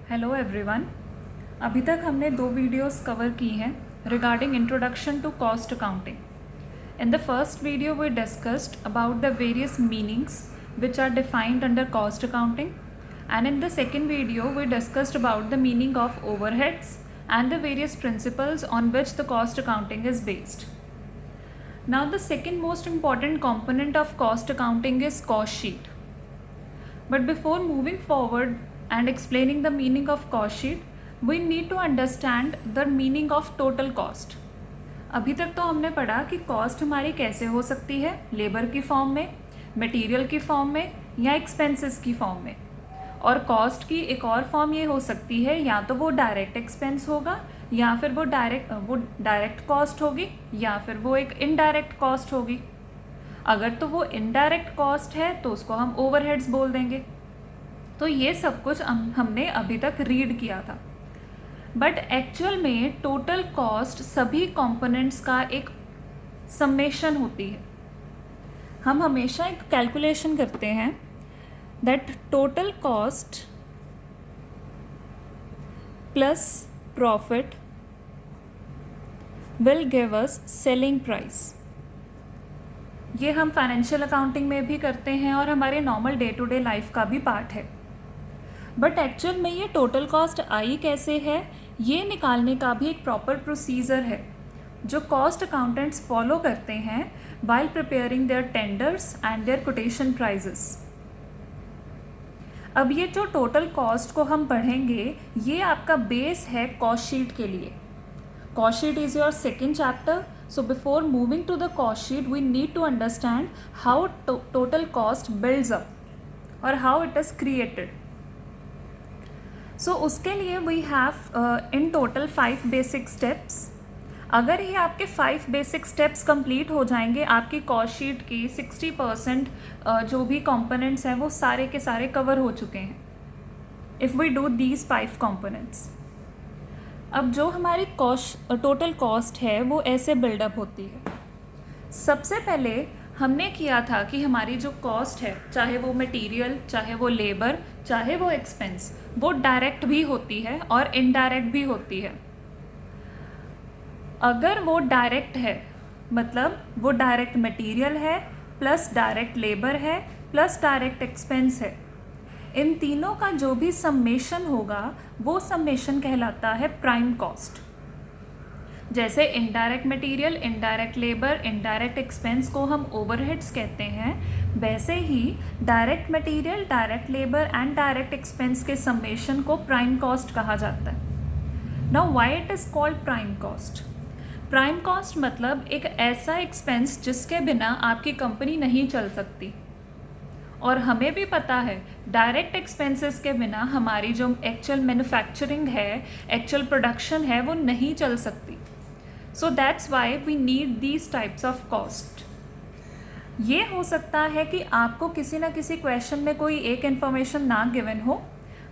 Hello everyone. अभी तक हमने 2 वीडियोस कवर की हैं regarding introduction to cost accounting. In the first video we discussed about the various meanings which are defined under cost accounting, and in the second video we discussed about the meaning of overheads and the various principles on which the cost accounting is based. Now the second most important component of cost accounting is cost sheet. But before moving forward and explaining the meaning of cost sheet, we need to understand the meaning of total cost. अभी तक तो हमने पढ़ा कि cost हमारी कैसे हो सकती है, लेबर की फॉर्म में, मटेरियल की फॉर्म में या एक्सपेंसेस की फॉर्म में. और कॉस्ट की एक और फॉर्म ये हो सकती है, या तो वो डायरेक्ट एक्सपेंस होगा या फिर वो डायरेक्ट कॉस्ट होगी या फिर वो एक इनडायरेक्ट कॉस्ट होगी. अगर तो वो इनडायरेक्ट कॉस्ट है तो उसको हम ओवरहेड्स बोल देंगे. तो ये सब कुछ हमने अभी तक रीड किया था. बट एक्चुअल में टोटल कॉस्ट सभी कंपोनेंट्स का एक समेशन होती है. हम हमेशा एक कैलकुलेशन करते हैं that total cost plus profit will give us selling price. ये हम फाइनेंशियल अकाउंटिंग में भी करते हैं और हमारे normal day to day life का भी पार्ट है. बट एक्चुअल में ये टोटल कॉस्ट आई कैसे है, ये निकालने का भी एक प्रॉपर प्रोसीजर है जो कॉस्ट अकाउंटेंट्स फॉलो करते हैं while preparing their tenders and their quotation prices. अब ये जो टोटल कॉस्ट को हम पढ़ेंगे, ये आपका बेस है कॉस्ट शीट के लिए. Cost sheet is your second chapter. So before moving to the cost sheet, we need to understand how total cost builds up or how it is created. So उसके लिए we have in total 5 basic steps. अगर ये आपके 5 basic steps complete हो जाएंगे, आपकी cost sheet की 60% जो भी components हैं वो सारे के सारे cover हो चुके हैं. If we do these 5 components. अब जो हमारी टोटल कॉस्ट है वो ऐसे बिल्डअप होती है. सबसे पहले हमने किया था कि हमारी जो कॉस्ट है, चाहे वो मटेरियल, चाहे वो लेबर, चाहे वो एक्सपेंस, वो डायरेक्ट भी होती है और इनडायरेक्ट भी होती है. अगर वो डायरेक्ट है मतलब वो डायरेक्ट मटेरियल है प्लस डायरेक्ट लेबर है प्लस डायरेक्ट एक्सपेंस है. इन तीनों का जो भी समेशन होगा वो समेशन कहलाता है प्राइम कॉस्ट. जैसे indirect material, indirect labour, indirect expense को हम ओवरहेड्स कहते हैं, वैसे ही direct material, direct labour and direct expense के समेशन को प्राइम कॉस्ट कहा जाता है. Now why it is called prime cost? Prime cost मतलब एक ऐसा एक्सपेंस जिसके बिना आपकी कंपनी नहीं चल सकती. और हमें भी पता है डायरेक्ट एक्सपेंसेस के बिना हमारी जो एक्चुअल मैन्युफैक्चरिंग है, एक्चुअल प्रोडक्शन है, वो नहीं चल सकती. So that's why we need these types of cost. ये हो सकता है कि आपको किसी ना किसी क्वेश्चन में कोई एक इन्फॉर्मेशन ना गिवन हो,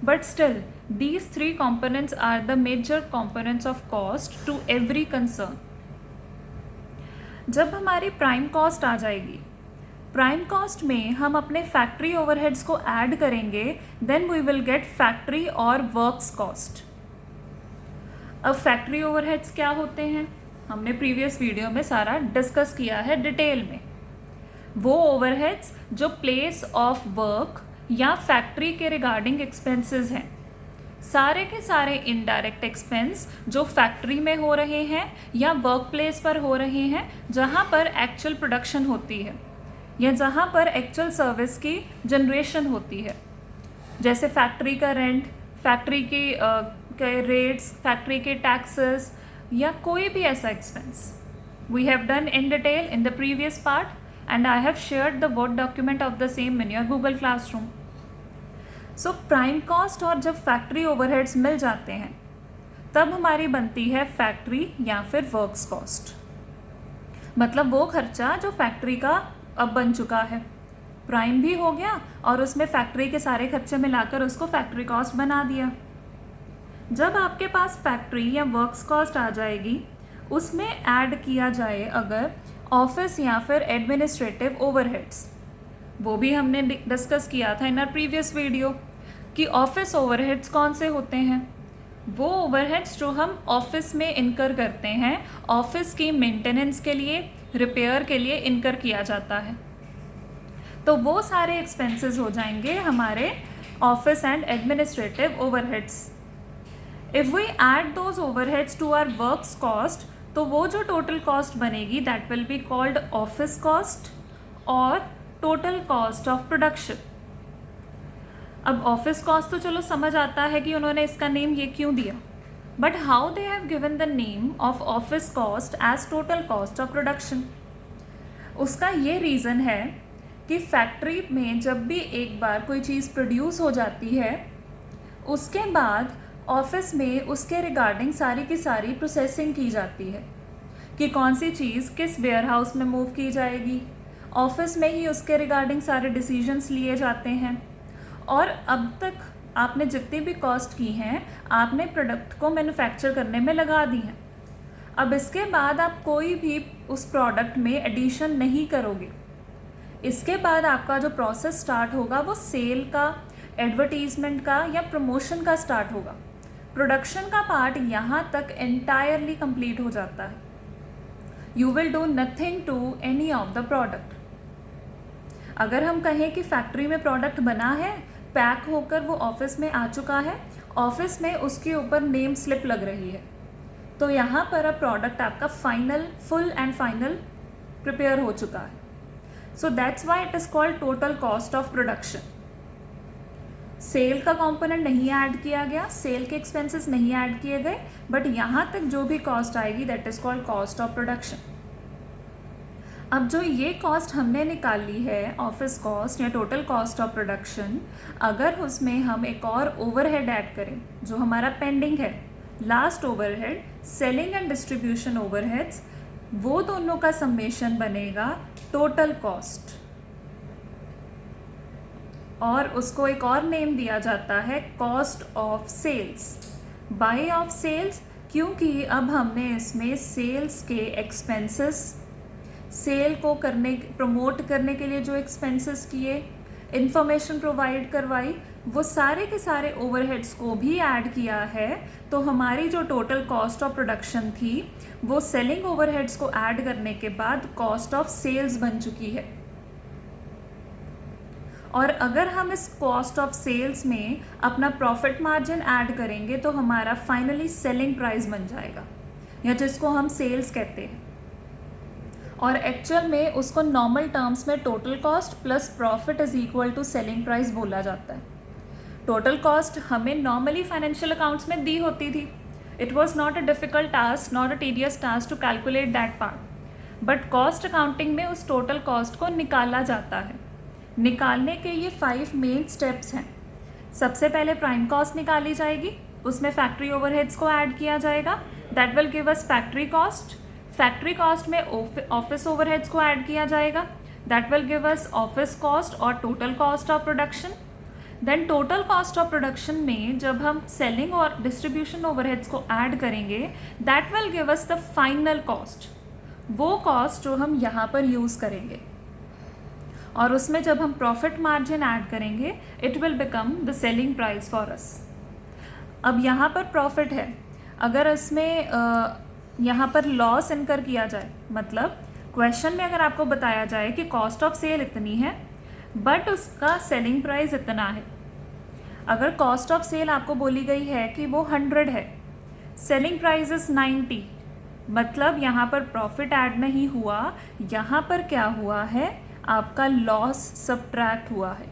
but still these 3 components are the major components of cost to every concern. जब हमारी प्राइम कॉस्ट आ जाएगी, प्राइम कॉस्ट में हम अपने फैक्ट्री ओवरहेड्स को ऐड करेंगे, then we will get factory और वर्क्स कॉस्ट. अब फैक्ट्री ओवरहेड्स क्या होते हैं, हमने प्रीवियस वीडियो में सारा डिस्कस किया है डिटेल में. वो ओवरहेड्स जो प्लेस ऑफ वर्क या फैक्ट्री के रिगार्डिंग एक्सपेंसेस हैं. सारे के सारे इनडायरेक्ट एक्सपेंस जो फैक्ट्री में हो रहे हैं या वर्क प्लेस पर हो रहे हैं, जहाँ पर एक्चुअल प्रोडक्शन होती है या जहाँ पर एक्चुअल सर्विस की जनरेशन होती है. जैसे फैक्ट्री का रेंट, फैक्ट्री के रेट्स, फैक्ट्री के टैक्सेस या कोई भी ऐसा expense. We have done in detail in the previous part and I have shared the word document of the same in your Google classroom. So prime cost और जब factory overheads मिल जाते हैं तब हमारी बनती है फैक्ट्री या फिर वर्क्स कॉस्ट. मतलब वो खर्चा जो फैक्ट्री का अब बन चुका है, प्राइम भी हो गया और उसमें फैक्ट्री के सारे खर्चे मिलाकर उसको फैक्ट्री कॉस्ट बना दिया. जब आपके पास फैक्ट्री या वर्क्स कॉस्ट आ जाएगी, उसमें ऐड किया जाए अगर ऑफिस या फिर एडमिनिस्ट्रेटिव ओवरहेड्स, वो भी हमने डिस्कस किया था इन आवर प्रीवियस वीडियो. कि ऑफिस ओवरहेड्स कौन से होते हैं। वो ओवरहेड्स जो हम ऑफिस में इनकर करते हैं, ऑफिस की मेंटेनेंस के लिए, रिपेयर के लिए इनकर किया जाता है। तो वो सारे एक्सपेंसेस हो जाएंगे हमारे office and administrative overheads. If we add those overheads to our works cost, तो वो जो टोटल कॉस्ट बनेगी that will be called office cost और टोटल कॉस्ट ऑफ प्रोडक्शन। अब ऑफिस कॉस्ट तो चलो समझ आता है कि उन्होंने इसका नेम ये क्यों दिया, but how they have given the name of office cost as total cost of production. उसका ये रीज़न है कि फैक्ट्री में जब भी एक बार कोई चीज़ प्रोड्यूस हो जाती है, उसके बाद ऑफिस में उसके रिगार्डिंग सारी की सारी प्रोसेसिंग की जाती है कि कौन सी चीज़ किस वेयर हाउस में मूव की जाएगी। ऑफिस में ही उसके रिगार्डिंग सारे डिसीजंस लिए जाते हैं, और अब तक आपने जितनी भी कॉस्ट की हैं आपने प्रोडक्ट को मैन्युफैक्चर करने में लगा दी हैं। अब इसके बाद आप कोई भी उस प्रोडक्ट में एडिशन नहीं करोगे। इसके बाद आपका जो प्रोसेस स्टार्ट होगा वो सेल का, एडवर्टीजमेंट का या प्रमोशन का स्टार्ट होगा। प्रोडक्शन का पार्ट यहाँ तक एंटायरली कंप्लीट हो जाता है। You will do nothing to any of the product. अगर हम कहें कि फैक्ट्री में प्रोडक्ट बना है, पैक होकर वो ऑफिस में आ चुका है, ऑफिस में उसके ऊपर नेम स्लिप लग रही है, तो यहाँ पर अब प्रोडक्ट आपका फुल एंड फाइनल प्रिपेयर हो चुका है। So that's why it is called total cost of production. Sale का कंपोनेंट नहीं ऐड किया गया, सेल के एक्सपेंसेस नहीं ऐड किए गए, बट यहाँ तक जो भी कॉस्ट आएगी that is called cost of production. अब जो ये कॉस्ट हमने निकाली है, ऑफिस कॉस्ट या टोटल कॉस्ट ऑफ प्रोडक्शन, अगर उसमें हम एक और ओवरहेड ऐड करें जो हमारा पेंडिंग है, last overhead, selling and distribution overheads, वो दोनों का समेशन बनेगा टोटल कॉस्ट, और उसको एक और नेम दिया जाता है cost of sales. By of sales, क्योंकि अब हमने इसमें सेल्स के एक्सपेंसेस, सेल को प्रमोट करने के लिए जो एक्सपेंसेस किए, इंफॉर्मेशन प्रोवाइड करवाई, वो सारे के सारे ओवरहेड्स को भी ऐड किया है। तो हमारी जो टोटल कॉस्ट ऑफ प्रोडक्शन थी वो सेलिंग ओवरहेड्स को ऐड करने के बाद कॉस्ट ऑफ सेल्स बन चुकी है। और अगर हम इस कॉस्ट ऑफ सेल्स में अपना प्रॉफिट मार्जिन ऐड करेंगे तो हमारा फाइनली सेलिंग प्राइस बन जाएगा, या जिसको हम सेल्स कहते हैं। और एक्चुअल में उसको नॉर्मल टर्म्स में total cost plus profit is equal to selling price बोला जाता है। टोटल कॉस्ट हमें नॉर्मली फाइनेंशियल अकाउंट्स में दी होती थी। It was not a difficult task, not a tedious task to calculate that part, but cost accounting में उस टोटल कॉस्ट को निकाला जाता है। निकालने के ये 5 मेन स्टेप्स हैं। सबसे पहले प्राइम कॉस्ट निकाली जाएगी, उसमें फैक्ट्री ओवरहेड्स को ऐड किया जाएगा, that will give us factory cost. Factory cost में ऑफिस ओवरहेड्स को ऐड किया जाएगा, that will give us office cost और total cost of production. Then total cost of production में जब हम सेलिंग और डिस्ट्रीब्यूशन ओवरहेड्स को ऐड करेंगे that will give us the final cost, वो कॉस्ट जो हम यहाँ पर यूज़ करेंगे। और उसमें जब हम प्रॉफिट मार्जिन ऐड करेंगे it will become the selling price for us. अब यहाँ पर प्रॉफिट है, अगर इसमें यहाँ पर लॉस इनकर किया जाए, मतलब क्वेश्चन में अगर आपको बताया जाए कि कॉस्ट ऑफ सेल इतनी है बट उसका सेलिंग प्राइस इतना है, अगर कॉस्ट ऑफ सेल आपको बोली गई है कि वो 100 है, सेलिंग प्राइस इज़ 90, मतलब यहाँ पर प्रॉफिट ऐड नहीं हुआ, यहाँ पर क्या हुआ है, आपका लॉस सब्ट्रैक्ट हुआ है।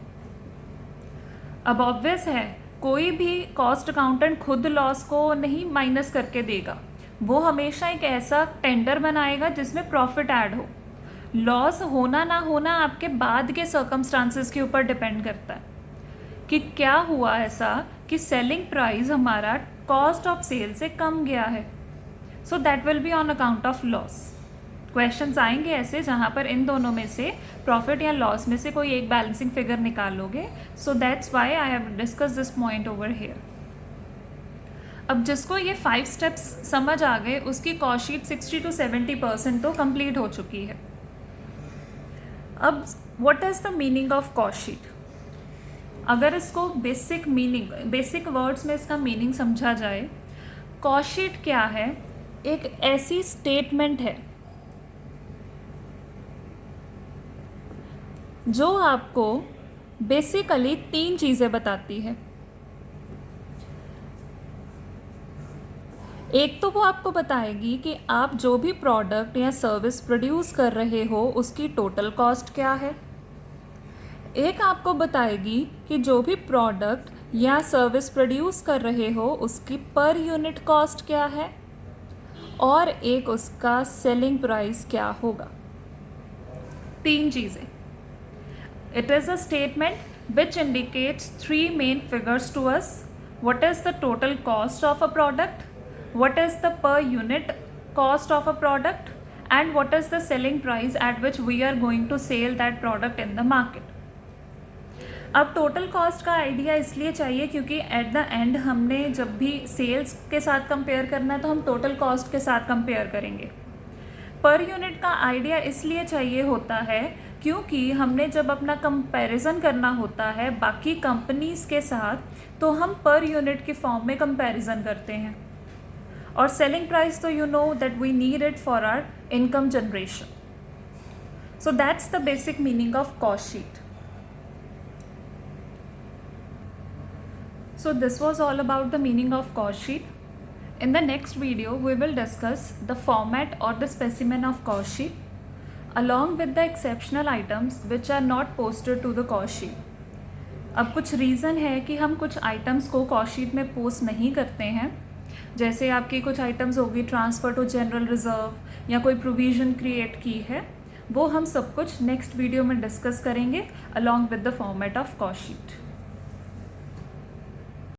अब ऑब्वियस है कोई भी कॉस्ट अकाउंटेंट खुद लॉस को नहीं माइनस करके देगा, वो हमेशा एक ऐसा टेंडर बनाएगा जिसमें प्रॉफिट ऐड हो। लॉस होना ना होना आपके बाद के सर्कमस्टांसेस के ऊपर डिपेंड करता है कि क्या हुआ ऐसा कि सेलिंग प्राइस हमारा कॉस्ट ऑफ सेल से कम गया है। So that will be on account of loss. Questions आएंगे ऐसे जहाँ पर इन दोनों में से प्रॉफिट या लॉस में से कोई एक बैलेंसिंग फिगर निकाल लोगे। सो that's Y I have discuss this point over here. अब जिसको ये 5 स्टेप्स समझ आ गए उसकी कॉस्ट शीट 60 to 70% तो कंप्लीट हो चुकी है। अब what is the meaning of cost sheet? अगर इसको बेसिक वर्ड्स में इसका मीनिंग समझा जाए, कॉस्ट शीट क्या है? एक ऐसी स्टेटमेंट है जो आपको बेसिकली 3 चीज़ें बताती है। एक तो वो आपको बताएगी कि आप जो भी प्रोडक्ट या सर्विस प्रोड्यूस कर रहे हो उसकी टोटल कॉस्ट क्या है। एक आपको बताएगी कि जो भी प्रोडक्ट या सर्विस प्रोड्यूस कर रहे हो उसकी पर यूनिट कॉस्ट क्या है, और एक उसका सेलिंग प्राइस क्या होगा। 3 चीज़ें। It is a statement which indicates 3 main figures to us. what is the total cost of a product, what is the per unit cost of a product, and what is the selling price at which we are going to sell that product in the market. अब total cost का idea इसलिए चाहिए क्योंकि at the end हमने जब भी sales के साथ कंपेयर करना है तो हम टोटल कॉस्ट के साथ कंपेयर करेंगे। पर यूनिट का आइडिया इसलिए चाहिए होता है क्योंकि हमने जब अपना कंपैरिजन करना होता है बाकी कंपनीज़ के साथ तो हम पर यूनिट के फॉर्म में कंपैरिजन करते हैं। और सेलिंग प्राइस तो you know that we need it for our income generation. So that's the basic meaning of cost sheet. So this was all about the meaning of cost sheet. In the next video, we will discuss the format or the specimen of cost sheet along with the exceptional items which are not posted to the cost sheet. अब कुछ reason है कि हम कुछ items को cost sheet में post नहीं करते हैं, जैसे आपकी कुछ आइटम्स होगी ट्रांसफ़र टू जनरल रिजर्व या कोई प्रोविज़न क्रिएट की है, वो हम सब कुछ नेक्स्ट वीडियो में डिस्कस करेंगे along with the format of cost sheet.